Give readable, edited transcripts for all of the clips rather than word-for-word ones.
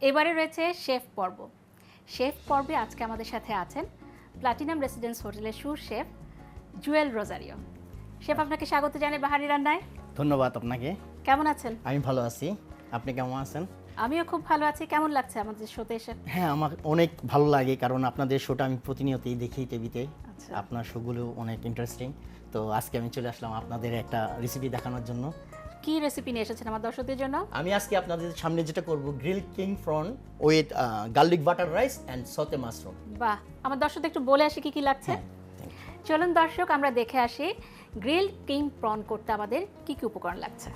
এবারে রয়েছে শেফ পর্ব। শেফ পর্বে আজকে আমাদের সাথে আছেন প্লাটিনাম রেসিডেন্স হোটেলের সুর শেফ জুয়েল রোজারিও। শেফ, আপনাকে স্বাগত জানাই বাহারি রান্নায়। ধন্যবাদ আপনাকে। কেমন আছেন? আমি ভালো আছি, আপনি কেমন আছেন? আমিও খুব ভালো আছি। কেমন লাগছে আমাদের শোতে এসে? হ্যাঁ, আমার অনেক ভালো লাগে, কারণ আপনাদের শোটা আমি প্রতিনিয়তই দেখি টিভিতে। আচ্ছা। আপনার শোগুলো অনেক ইন্টারেস্টিং। তো আজকে আমি চলে আসলাম আপনাদের একটা রেসিপি দেখানোর জন্য। কি রেসিপি নিয়ে এসেছেন আমার দর্শকদের জন্য? আমি আজকে আপনাদের সামনে যেটা করব, grill king prawn with garlic butter rice and সতে মাশরুম। বাহ, আমার দর্শকদের একটু বলে আসি কি কি লাগছে। চলুন দর্শক, আমরা দেখে আসি গ্রিল কিং প্রন করতে আমাদের কি কি উপকরণ লাগছে।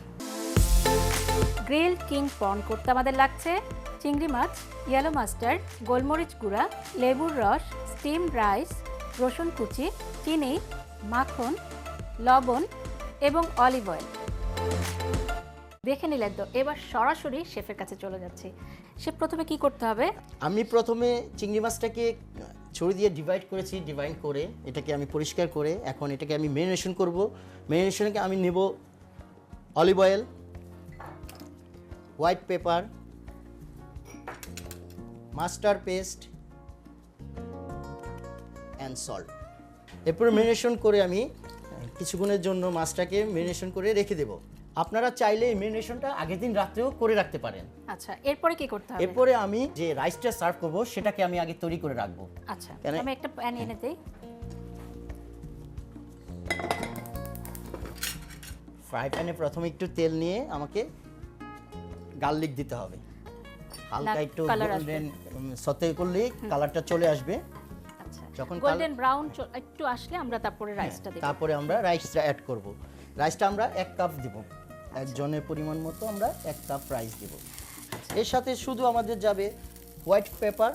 গ্রিল কিং প্রন করতে আমাদের লাগছে চিংড়ি মাছ, ইয়েলো মাস্টার্ড, গোলমরিচ গুঁড়া, লেবুর রস, স্টিম রাইস, রসুন কুচি, চিনি, মাখন, লবণ এবং অলিভ অয়েল। দেখে নিলেন তো, এবার সরাসরি শেফের কাছে চলে যাচ্ছি। শেফ, প্রথমে কি করতে হবে? আমি প্রথমে চিংড়ি মাছটাকে ছুরি দিয়ে ডিভাইড করে এটাকে আমি পরিষ্কার করে এখন এটাকে আমি ম্যারিনেশন করব। ম্যারিনেশনকে আমি নেব olive oil, white pepper, mustard paste and salt. এরপরে ম্যারিনেশন করে আমি কিছুক্ষণের জন্য মাছটাকে ম্যারিনেশন করে রেখে দেব। আপনারা চাইলে এই ম্যারিনেশনটা আগের দিন রাত্রেও করে রাখতে পারেন। আচ্ছা, এরপরে কি করতে হবে? এরপরে আমি যে রাইসটা সার্ভ করব সেটাকে আমি আগে তৈরি করে রাখবো। আচ্ছা, আমি একটা প্যান এনে দেই। ফ্রাই প্যানে প্রথমে একটু তেল নিয়ে আমাকে গার্লিক দিতে হবে। হালকা একটু গোল্ডেন সতে করলে কালারটা চলে আসবে। আচ্ছা, যখন গোল্ডেন ব্রাউন একটু আসলে আমরা তারপরে রাইসটা দেব। তারপরে আমরা রাইসটা অ্যাড করব। রাইসটা আমরা 1 কাপ দেব। একজনের পরিমাণ মতো আমরা 1 কাপ রাইস দেব। এর সাথে শুধু আমাদের যাবে হোয়াইট পেপার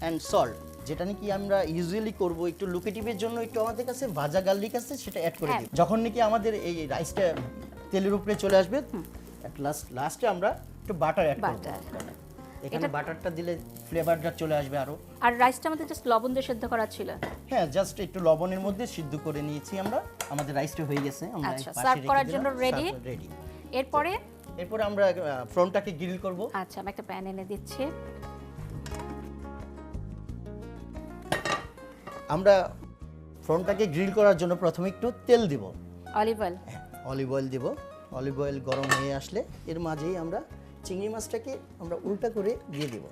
অ্যান্ড সল্ট, যেটা নাকি আমরা ইউজুয়ালি করব একটু লুকেটিভের জন্য। একটু আমাদের কাছে ভাজা গার্লিক আছে, সেটা অ্যাড করে দিই। যখন নাকি আমাদের এই রাইসটা তেলের উপরে চলে আসবে, লাস্টে আমরা একটু বাটার অ্যাড করব। এখানে বাটারটা দিলে ফ্লেভারটা চলে আসবে আরো। আর রাইসটা আমাদের জাস্ট লবণ দিয়ে সিদ্ধ করা ছিল। হ্যাঁ, জাস্ট একটু লবণের মধ্যে সিদ্ধ করে নিয়েছি আমরা। আমাদের রাইসটা হয়ে গেছে, আমরা আচ্ছা, সার্ভ করার জন্য রেডি। এরপরে আমরা ফ্রন্টটাকে গ্রিল করব। আচ্ছা, আমি একটা প্যান এনে দিচ্ছি। আমরা ফ্রন্টটাকে গ্রিল করার জন্য প্রথমে একটু তেল দিব, অলিভ অয়েল। অলিভ অয়েল দিব। অলিভ অয়েল গরম হয়ে আসলে এর মাঝেই আমরা চিংড়ি মাছটাকে আমরা উল্টা করে দিয়ে দিব।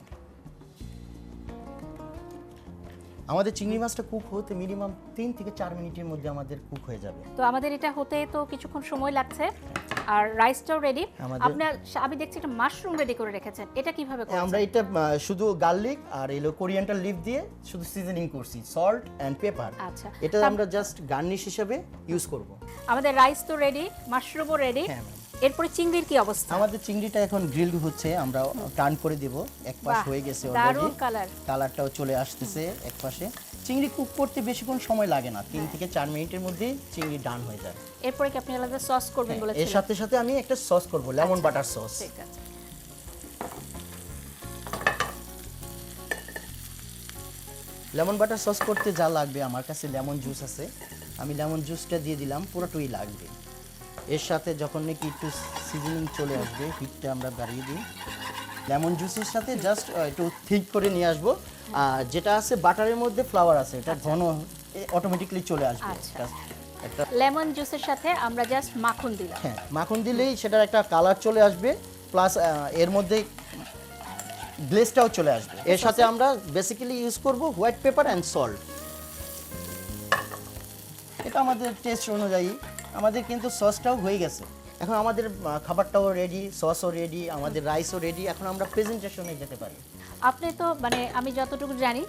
আমাদের চিংড়ি মাছটা কুক হতে মিনিমাম 3 থেকে 4 মিনিটের মধ্যে আমাদের কুক হয়ে যাবে। তো আমাদের এটা হতে তো কিছুক্ষণ সময় লাগছে। আর রাইসটাও রেডি। আপনার আমি দেখছি একটা মাশরুম রেডি করে রেখেছেন, এটা কিভাবে করছেন? আমরা এটা শুধু গার্লিক আর এলো কোরিয়ান্ডার লিফ দিয়ে শুধু সিজনিং করছি, সল্ট এন্ড পেপার। আচ্ছা, এটা আমরা জাস্ট গার্নিশ হিসেবে ইউজ করব। আমাদের রাইস তো রেডি, মাশরুমও রেডি। এরপরে চিংড়ির কি অবস্থা? আমাদের চিংড়িটা এখন গ্রিল হচ্ছে, আমরা টার্ন করে দেব। এক পাশ হয়ে গেছে অলরেডি, কালারটাও চলে আসতেছে এক পাশে। চিংড়ি কুক করতে বেশিক্ষণ সময় লাগে না, 3 থেকে 4 মিনিটের মধ্যে চিংড়ি ডান হয়ে যায়। এরপরে কি আপনি আলাদা সস করবেন বলেছিলেন? এর সাথে সাথে আমি একটা সস করব, লেমন বাটার সস। ঠিক আছে। লেমন বাটার সস করতে যা লাগবে, আমার কাছে লেমন জুস আছে, আমি লেমন জুসটা দিয়ে দিলাম, পুরোটাই লাগবে। এর সাথে যখন নাকি একটু সিজনিং চলে আসবে, হিটটা আমরা বাড়িয়ে দিই। লেমন জুসের সাথে জাস্ট একটু থিক করে নিয়ে আসবো। আর যেটা আছে বাটারের মধ্যে ফ্লেভার আছে, এটা ঘন অটোমেটিক্যালি চলে আসবে। একটা লেমন জুসের সাথে আমরা জাস্ট মাখন দিলাম। হ্যাঁ, মাখন দিলেই সেটার একটা কালার চলে আসবে, প্লাস এর মধ্যে গ্লেজটাও চলে আসবে। এর সাথে আমরা বেসিক্যালি ইউজ করব হোয়াইট পেপার অ্যান্ড সল্ট। এটা আমাদের টেস্ট অনুযায়ী। আমাদের কিন্তু সসটাও হয়ে গেছে, এখন আমাদের খাবারটাও রেডি, সসও রেডি, আমাদের রাইসও রেডি। এখন আমরা প্রেজেন্টেশনে যেতে পারি। আপনি তো মানে আমি যতটুকু জানি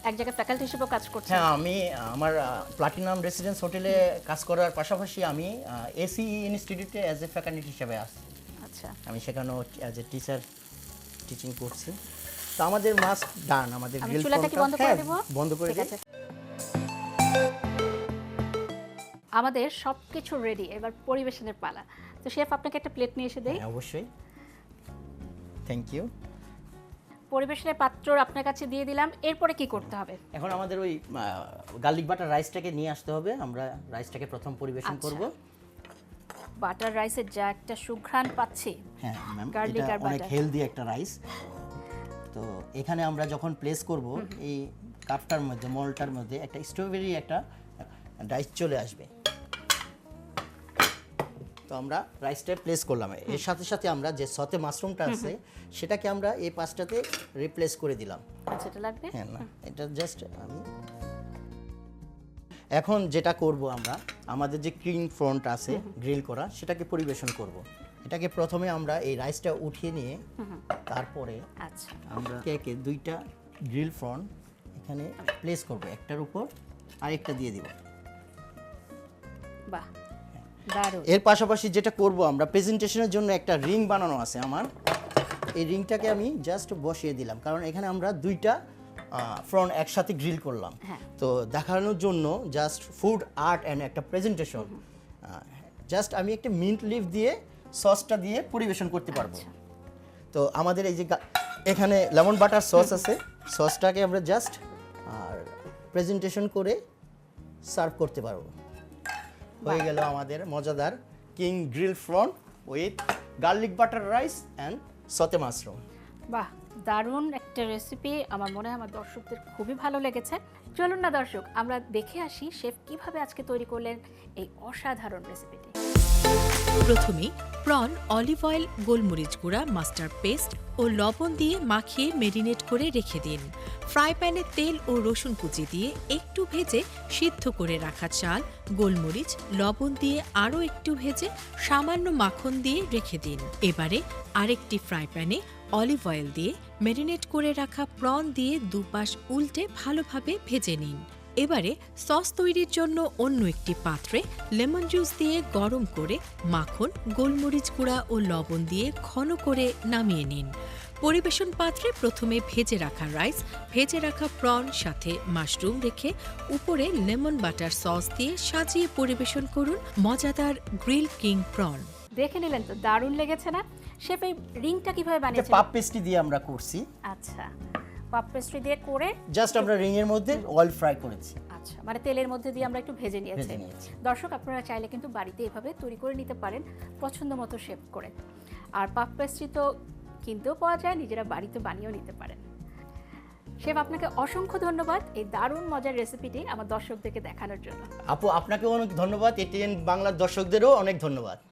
এক জায়গায় ফ্যাকাল্টি হিসেবেও কাজ করছেন। হ্যাঁ, আমি আমার প্লাটিনাম রেসিডেন্স হোটেলে কাজ করার পাশাপাশি আমি এসিই ইনস্টিটিউটে অ্যাজ এ ফ্যাকাল্টি হিসেবে আসছি। আচ্ছা, আমি সেখানেও অ্যাজ এ টিচার টিচিং করছি। তো আমাদের মাস্ট ডান, আমাদের গ্রিল চুলাটাকে বন্ধ করে দেব। বন্ধ করে দিই। আমাদের সবকিছু রেডি, এবার পরিবেশনের পালা। তো শেফ, আপনাকে একটা প্লেট নিয়ে এসে দেই। অবশ্যই, থ্যাংক ইউ। পরিবেশনের পাত্র আপনার কাছে দিয়ে দিলাম। এরপরে কি করতে হবে? এখন আমাদের ওই গার্লিক বাটার রাইসটাকে নিয়ে আসতে হবে। আমরা রাইসটাকে প্রথম পরিবেশন করব। বাটার রাইসের যা একটা সুঘ্রাণ পাচ্ছি। হ্যাঁ ম্যাম, গার্লিক আর অনেক বাটার, হেলদি একটা রাইস। তো এখানে আমরা যখন প্লেস করব এই কাপটার মধ্যে মলটার মধ্যে একটা স্ট্রবেরি একটা ডাইস চলে আসবে। তো আমরা রাইসটা প্লেস করলাম, এর সাথে সাথে আমরা যে সতে মাশরুমটা আছে সেটাকে আমরা এই পাশটাতে রিপ্লেস করে দিলাম। আচ্ছা, এটা লাগবে? হ্যাঁ, না এটা জাস্ট আমি এখন যেটা করব আমরা আমাদের যে ক্রিম ফ্রন্ট আছে গ্রিল করা সেটাকে পরিবেশন করব। এটাকে প্রথমে আমরা এই রাইসটা উঠিয়ে নিয়ে তারপরে আচ্ছা, আমরা একে দুইটা গ্রিল ফ্রন্ট এখানে প্লেস করব, একটার উপর আরেকটা দিয়ে দিব। বাহ, দারুণ। এর পাশাপাশি যেটা করব আমরা প্রেজেন্টেশনের জন্য একটা রিং বানানো আছে আমার, এই রিংটাকে আমি জাস্ট বসিয়ে দিলাম, কারণ এখানে আমরা দুইটা ফ্রন্ট একসাথে গ্রিল করলাম। হ্যাঁ। তো দেখানোর জন্য জাস্ট ফুড আর্ট অ্যান্ড একটা প্রেজেন্টেশন, জাস্ট আমি একটা মিন্ট লিফ দিয়ে সসটা দিয়ে পরিবেশন করতে পারবো। তো আমাদের এই যে এখানে লেমন বাটার সস আছে, সসটাকে আমরা জাস্ট আর প্রেজেন্টেশন করে সার্ভ করতে পারবো। হয়ে গেল আমাদের মজাদার king grill front with garlic butter rice and সতে মাশরুম। বাহ, দারুণ একটা রেসিপি। আমার মনে হয় আমার দর্শকদের খুবই ভালো লেগেছে। চলুন না দর্শক, আমরা দেখে আসি শেফ কিভাবে আজকে তৈরি করলেন এই অসাধারণ রেসিপিটি। প্রথমেই প্রন অলিভ অয়েল, গোলমরিচ গুঁড়া, মাস্টার্ড পেস্ট ও লবণ দিয়ে মাখিয়ে মেরিনেট করে রেখে দিন। ফ্রাই প্যানে তেল ও রসুন কুচি দিয়ে একটু ভেজে সিদ্ধ করে রাখা চাল, গোলমরিচ, লবণ দিয়ে আরও একটু ভেজে সামান্য মাখন দিয়ে রেখে দিন। এবারে আরেকটি ফ্রাই প্যানে অলিভ অয়েল দিয়ে মেরিনেট করে রাখা প্রন দিয়ে দুপাশ উল্টে ভালোভাবে ভেজে নিন। এবারে সস তৈরির জন্য অন্য একটি পাত্রে লেমন জুস দিয়ে গরম করে মাখন, গোলমরিচ গুঁড়া ও লবণ দিয়ে ঘন করে নামিয়ে নিন। পরিবেশন পাত্রে প্রথমে ভেজে রাখা রাইস, ভেজে রাখা প্রন সাথে মাশরুম রেখে উপরে লেমন বাটার সস দিয়ে সাজিয়ে পরিবেশন করুন মজাদার গ্রিল কিং প্রন। দেখে নিলেন তো, দারুণ লেগেছে না? শেফ এই রিংটা কিভাবে এটা বানিয়েছেন? পাপ পেস্ট্রি দিয়ে আমরা করছি, আচ্ছা, পাপ পেস্ট্রি দিয়ে করে জাস্ট আমরা রিং এর মধ্যে অয়েল ফ্রাই করেছি। আচ্ছা, মানে তেলের মধ্যে দিয়ে আমরা একটু ভেজে নিয়েছি। ভেজে নিয়েছি। দর্শক, আপনারা চাইলে কিন্তু বাড়িতে এভাবে তৈরি করে নিতে পারেন পছন্দ মতো শেপ করে। আর পাফ পেস্ট্রি তো কিনতেও পাওয়া যায়, নিজেরা বাড়িতে বানিয়েও নিতে পারেন। শেফ, আপনাকে অসংখ্য ধন্যবাদ এই দারুণ মজার রেসিপিটি আমার দর্শকদেরকে দেখানোর জন্য। আপু, আপনাকেও অনেক ধন্যবাদ, এটিএন বাংলার দর্শকদেরও অনেক ধন্যবাদ।